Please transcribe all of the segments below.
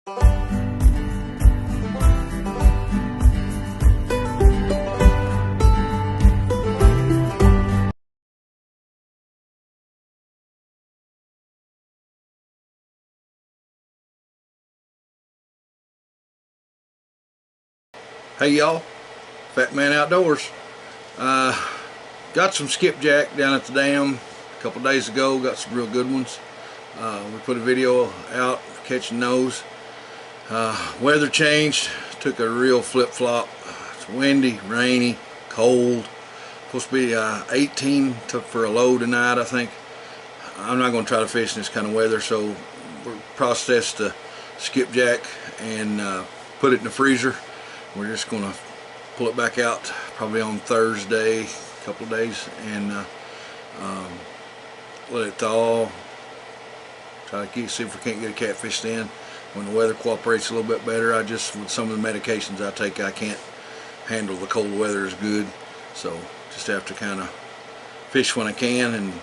Hey y'all, Fat Man Outdoors. Got some skipjack down at the dam a couple days ago. Got some real good ones. We put a video out catching those. Weather changed, took a real flip-flop. It's windy, rainy, cold. Supposed to be 18 for a low tonight, I think. I'm not going to try to fish in this kind of weather, so we processed the skipjack and put it in the freezer. We're just going to pull it back out probably on Thursday, a couple of days, and let it thaw. Try to see if we can't get a catfish in. When the weather cooperates a little bit better, with some of the medications I take, I can't handle the cold weather as good. So just have to kind of fish when I can, and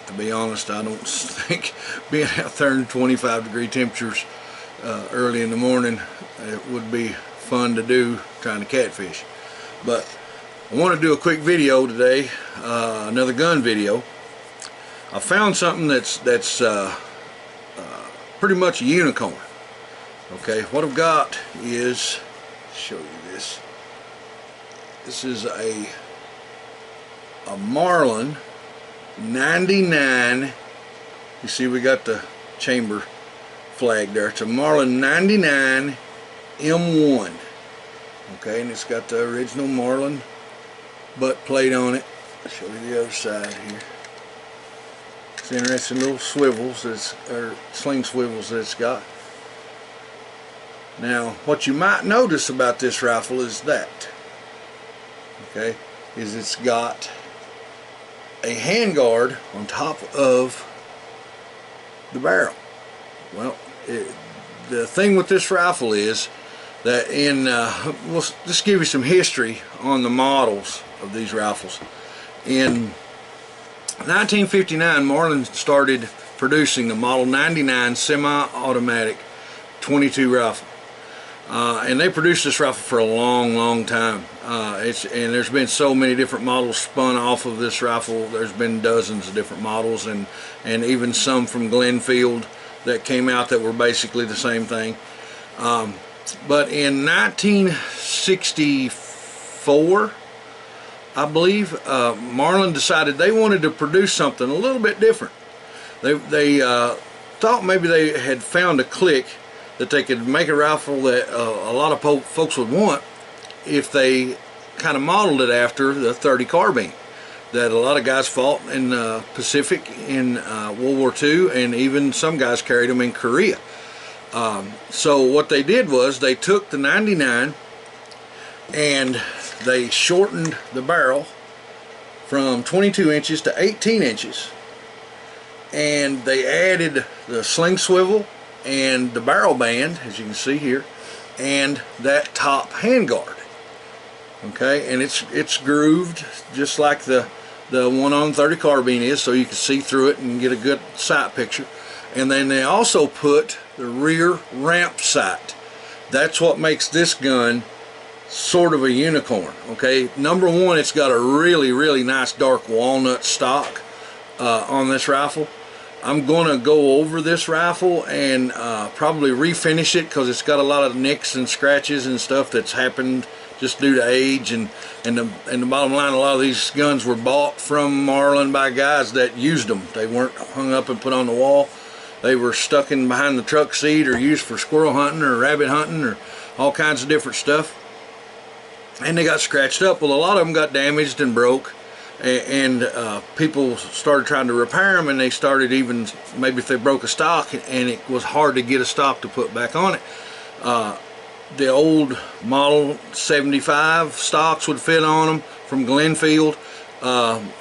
to be honest, I don't think being out there in 25-degree temperatures early in the morning, it would be fun to do trying to catfish. But I want to do a quick video today, another gun video. I found something that's pretty much a unicorn. Okay, what I've got is, show you this. This is a Marlin 99. You see we got the chamber flag there. It's a Marlin 99 M1. Okay, and it's got the original Marlin butt plate on it. I'll show you the other side here. It's interesting little swivels, or sling swivels that it's got. Now, what you might notice about this rifle is it's got a handguard on top of the barrel. Well, the thing with this rifle is that we'll just give you some history on the models of these rifles. In 1959, Marlin started producing the Model 99 semi-automatic 22 rifle. And they produced this rifle for a long time. And there's been so many different models spun off of this rifle. There's been dozens of different models, and even some from Glenfield that came out that were basically the same thing. But in 1964, I believe, Marlin decided they wanted to produce something a little bit different. They thought maybe they had found a click that they could make a rifle that a lot of folks would want if they kind of modeled it after the .30 carbine that a lot of guys fought in the Pacific in World War II, and even some guys carried them in Korea. So what they did was they took the 99 and they shortened the barrel from 22 inches to 18 inches, and they added the sling swivel and the barrel band, as you can see here, and that top handguard. Okay, and it's grooved just like the one on .30 carbine is, so you can see through it and get a good sight picture. And then they also put the rear ramp sight. That's what makes this gun sort of a unicorn. Okay, number one, it's got a really nice dark walnut stock on this rifle. I'm going to go over this rifle and probably refinish it, because it's got a lot of nicks and scratches and stuff that's happened just due to age. And the bottom line, a lot of these guns were bought from Marlin by guys that used them. They weren't hung up and put on the wall. They were stuck in behind the truck seat or used for squirrel hunting or rabbit hunting or all kinds of different stuff. And they got scratched up. Well, a lot of them got damaged and broke. And people started trying to repair them, and they started, even maybe if they broke a stock and it was hard to get a stock to put back on it, the old Model 75 stocks would fit on them from Glenfield,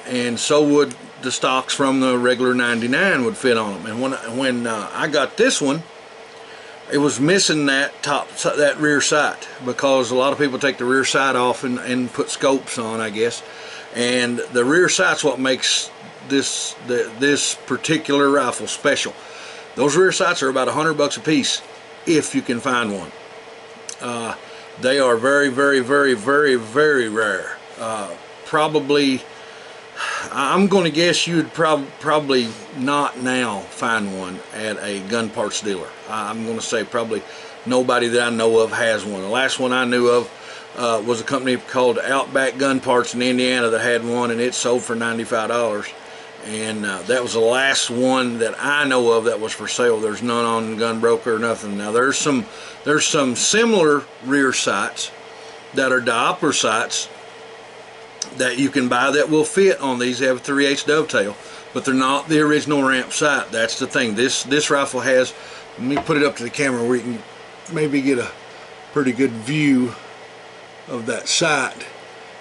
and so would the stocks from the regular 99 would fit on them. And when I got this one, it was missing that rear sight, because a lot of people take the rear sight off and put scopes on, I guess. And the rear sight's what makes this particular rifle special. Those rear sights are about $100 a piece. if you can find one. They are very, very, very, very, very rare. Probably, I'm going to guess you'd probably not now find one at a gun parts dealer. I'm going to say probably nobody that I know of has one. The last one I knew of was a company called Outback Gun Parts in Indiana that had one, and it sold for $95. And that was the last one that I know of that was for sale. There's none on Gunbroker or nothing. Now there's some similar rear sights that are diopter sights that you can buy that will fit on these. They have a 3/8 dovetail, but they're not the original ramp sight. That's the thing. This rifle has, let me put it up to the camera where you can maybe get a pretty good view of that sight.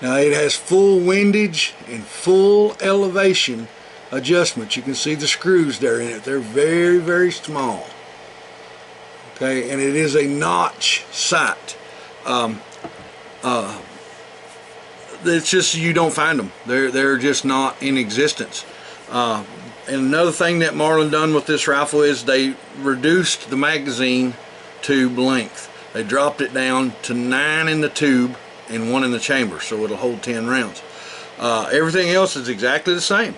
Now it has full windage and full elevation adjustments. You can see the screws there in it. They're very, very small. Okay, and it is a notch sight. It's just you don't find them. They're just not in existence. And another thing that Marlin done with this rifle is they reduced the magazine tube length. They dropped it down to 9 in the tube and 1 in the chamber, so it'll hold 10 rounds. Everything else is exactly the same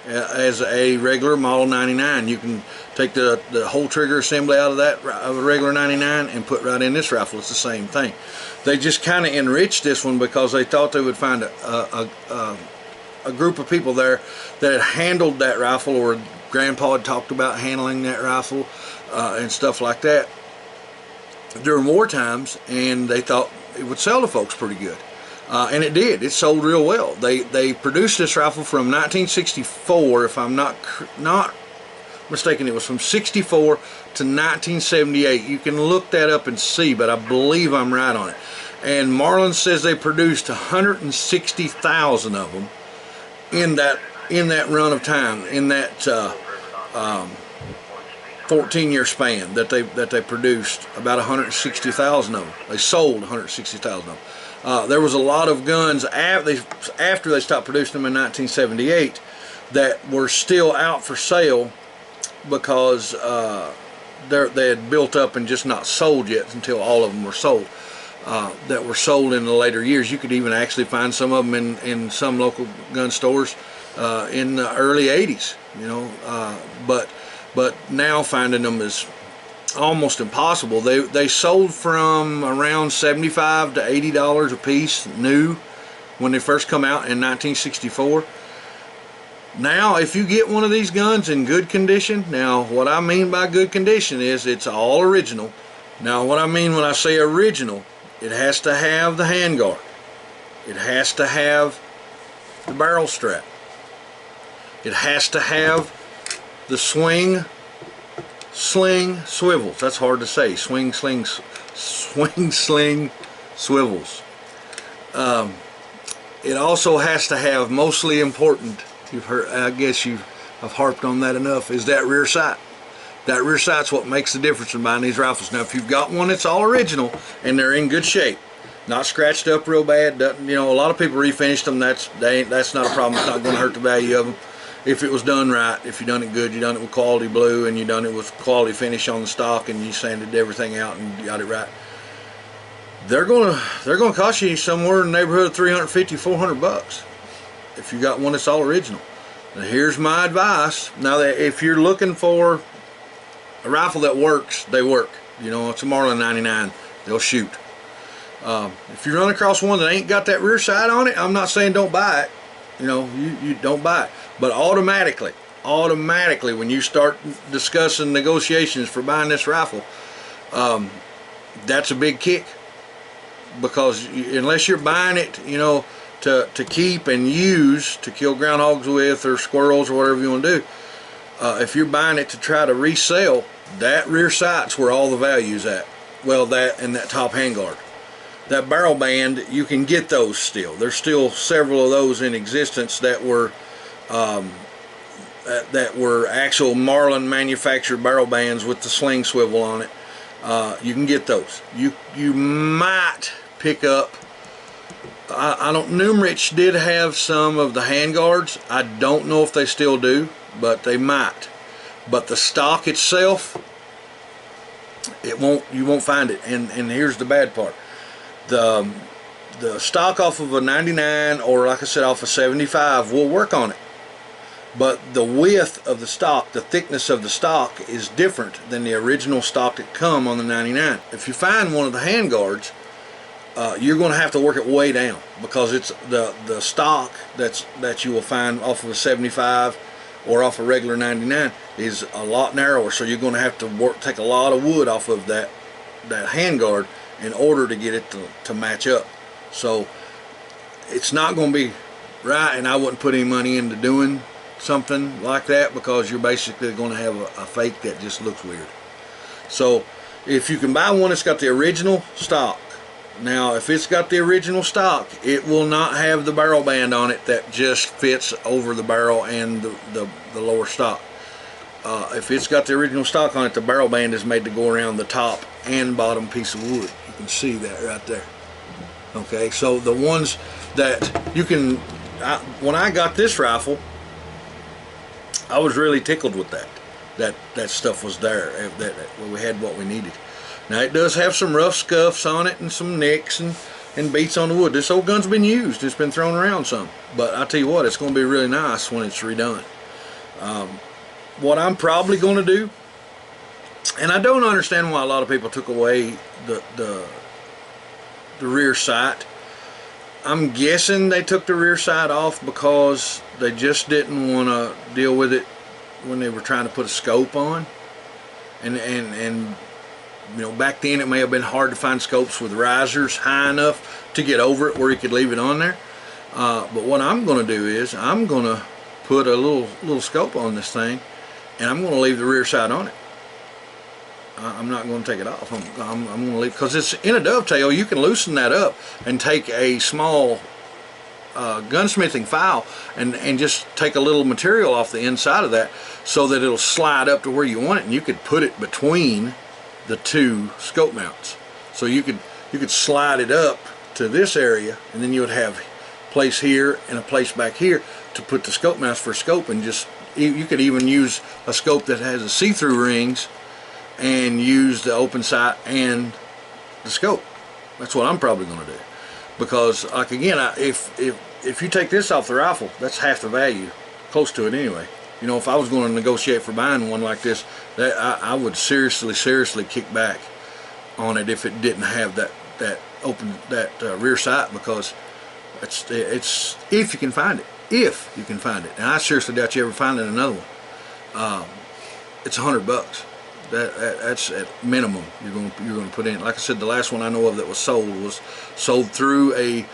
as a regular Model 99. You can take the whole trigger assembly out of that of a regular 99 and put right in this rifle. It's the same thing. They just kind of enriched this one because they thought they would find a group of people there that had handled that rifle, or Grandpa had talked about handling that rifle and stuff like that during war times, and they thought it would sell to folks pretty good. And it did. It sold real well. They produced this rifle from 1964, if I'm not mistaken. It was from 64 to 1978. You can look that up and see, but I believe I'm right on it. And Marlin says they produced 160,000 of them in that run of time, in that 14-year span that they produced about 160,000 of them. They sold 160,000 of them. There was a lot of guns after they stopped producing them in 1978 that were still out for sale because they had built up and just not sold yet until all of them were sold. That were sold in the later years. You could even actually find some of them in some local gun stores in the early 80s, you know, but now finding them is almost impossible. They sold from around $75 to $80 a piece new when they first come out in 1964. Now if you get one of these guns in good condition, now what I mean by good condition is it's all original. Now what I mean when I say original, it has to have the handguard, it has to have the barrel strap, it has to have the swing sling swivels. That's hard to say. Swing sling swivels. It also has to have, mostly important, you've heard, I guess I've harped on that enough, is that rear sight. That rear sight's what makes the difference in buying these rifles. Now if you've got one that's all original and they're in good shape, not scratched up real bad, doesn't, you know, a lot of people refinished them. That's not a problem. It's not going to hurt the value of them if it was done right. If you done it good, you done it with quality blue and you done it with quality finish on the stock and you sanded everything out and you got it right, they're going to cost you somewhere in the neighborhood of $350, $400 if you got one that's all original. Now here's my advice. Now that if you're looking for a rifle that works, they work. You know, it's a Marlin 99. They'll shoot. If you run across one that ain't got that rear sight on it, I'm not saying don't buy it. You know, you don't buy it. But automatically, when you start discussing negotiations for buying this rifle, that's a big kick. Because unless you're buying it, you know, to keep and use to kill groundhogs with or squirrels or whatever you want to do, if you're buying it to try to resell, that rear sight's where all the value's at. Well, that and that top handguard. That barrel band, you can get those still. There's still several of those in existence that were actual Marlin manufactured barrel bands with the sling swivel on it. You can get those. You might pick up, I don't, Numrich did have some of the handguards. I don't know if they still do, but they might. But the stock itself You won't find it. And here's the bad part: the stock off of a 99, or like I said, off a 75 will work on it. But the width of the stock, the thickness of the stock is different than the original stock that come on the 99. If you find one of the handguards, you're going to have to work it way down, because it's the stock that you will find off of a 75 or off a regular 99 is a lot narrower. So you're going to have to take a lot of wood off of that handguard in order to get it to match up. So it's not going to be right, and I wouldn't put any money into doing something like that, because you're basically going to have a fake that just looks weird. So if you can buy one that's got the original stock, now if it's got the original stock, it will not have the barrel band on it that just fits over the barrel and the lower stock. If it's got the original stock on it, the barrel band is made to go around the top and bottom piece of wood. You can see that right there. Okay, so the ones that you can, when I got this rifle, I was really tickled with that stuff was there, that we had what we needed. Now it does have some rough scuffs on it and some nicks and beats on the wood. This old gun's been used, it's been thrown around some, but I tell you what, it's going to be really nice when it's redone. What I'm probably going to do, and I don't understand why a lot of people took away the rear sight. I'm guessing they took the rear sight off because they just didn't want to deal with it when they were trying to put a scope on. And you know, back then it may have been hard to find scopes with risers high enough to get over it where you could leave it on there. But what I'm going to do is I'm going to put a little scope on this thing, and I'm going to leave the rear sight on it. I'm not going to take it off. I'm going to leave, because it's in a dovetail. You can loosen that up and take a small gunsmithing file and just take a little material off the inside of that, so that it'll slide up to where you want it, and you could put it between the two scope mounts. So you could slide it up to this area, and then you would have a place here and a place back here to put the scope mounts for scope. And just, you could even use a scope that has a see-through rings and use the open sight and the scope. That's what I'm probably going to do, because like again, if you take this off the rifle, that's half the value, close to it anyway. You know, if I was going to negotiate for buying one like this, that I would seriously kick back on it if it didn't have that rear sight, because it's if you can find it, and I seriously doubt you ever finding another one. It's $100. That's at minimum you're going to put in. Like I said, the last one I know of that was sold through a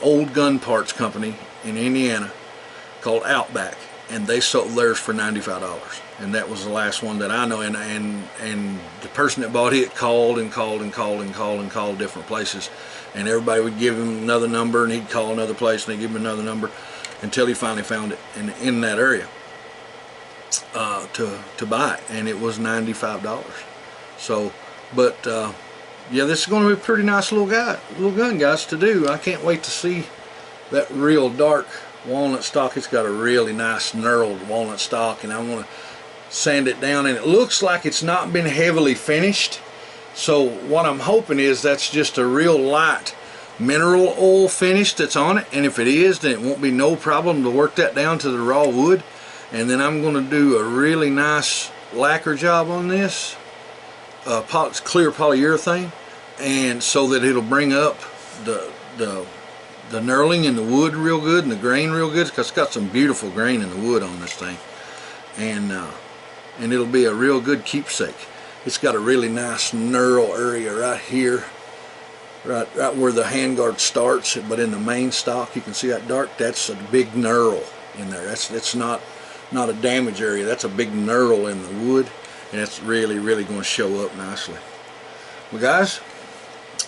old gun parts company in Indiana called Outback, and they sold theirs for $95, and that was the last one that I know. And the person that bought it called different places, and everybody would give him another number, and he'd call another place, and they'd give him another number, until he finally found it in that area to buy it, and it was $95. So, but yeah, this is going to be a pretty nice little gun, guys, to do. I can't wait to see that real dark walnut stock. It's got a really nice knurled walnut stock, and I want to sand it down, and it looks like it's not been heavily finished. So what I'm hoping is that's just a real light mineral oil finish that's on it, and if it is, then it won't be no problem to work that down to the raw wood. And then I'm going to do a really nice lacquer job on this, clear polyurethane, and so that it'll bring up the knurling in the wood real good and the grain real good, because it's got some beautiful grain in the wood on this thing, and it'll be a real good keepsake. It's got a really nice knurl area right here, right where the handguard starts, but in the main stock you can see that dark. That's a big knurl in there. That's not a damage area. That's a big knurl in the wood, and it's really going to show up nicely. Well, guys,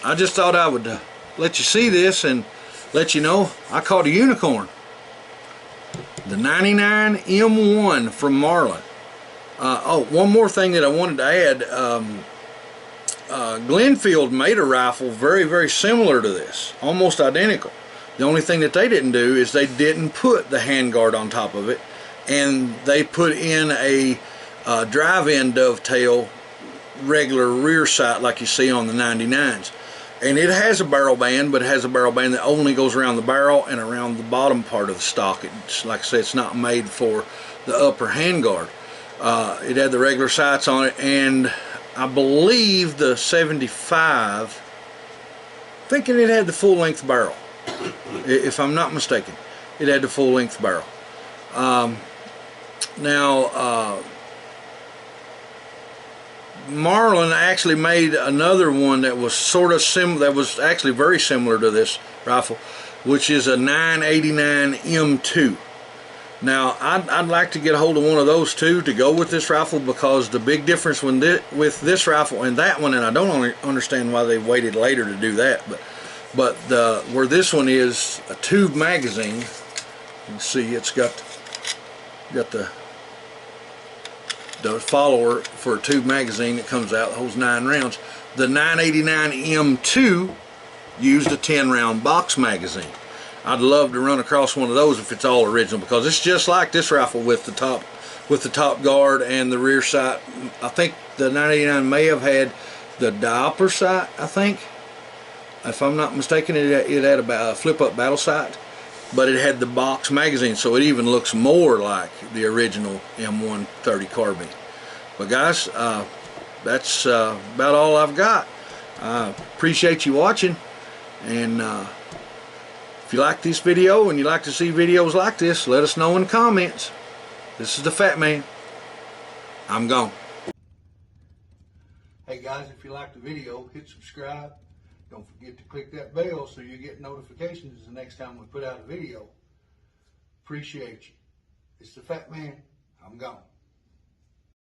I just thought I would let you see this and let you know I caught a unicorn. The 99 M1 from Marlin. Oh, one more thing that I wanted to add. Glenfield made a rifle very similar to this, almost identical. The only thing that they didn't do is they didn't put the handguard on top of it, and they put in a drive-in dovetail regular rear sight like you see on the 99s. And it has a barrel band, but it has a barrel band that only goes around the barrel and around the bottom part of the stock. It's, like I said, it's not made for the upper handguard. It had the regular sights on it, and I believe the 75, thinking it had the full length barrel, if I'm not mistaken. It had the full length barrel. Marlin actually made another one that was sort of similar, that was actually very similar to this rifle, which is a 989 M2. Now I'd like to get a hold of one of those two to go with this rifle, because the big difference with this rifle and that one, and I don't understand why they waited later to do that, but where this one is a tube magazine, you can see it's got the follower for a tube magazine that comes out, holds 9 rounds. The 989 M2 used a 10-round box magazine. I'd love to run across one of those if it's all original, because it's just like this rifle with the top guard and the rear sight. I think the 989 may have had the diopter sight, I think, if I'm not mistaken. It had a flip-up battle sight, but it had the box magazine, so it even looks more like the original M130 carbine. But guys, that's about all I've got. I appreciate you watching, and if you like this video and you like to see videos like this, let us know in the comments. This is the Fat Man. I'm gone. Hey guys, if you like the video, hit subscribe. Don't forget to click that bell so you get notifications the next time we put out a video. Appreciate you. It's the Fat Man. I'm gone.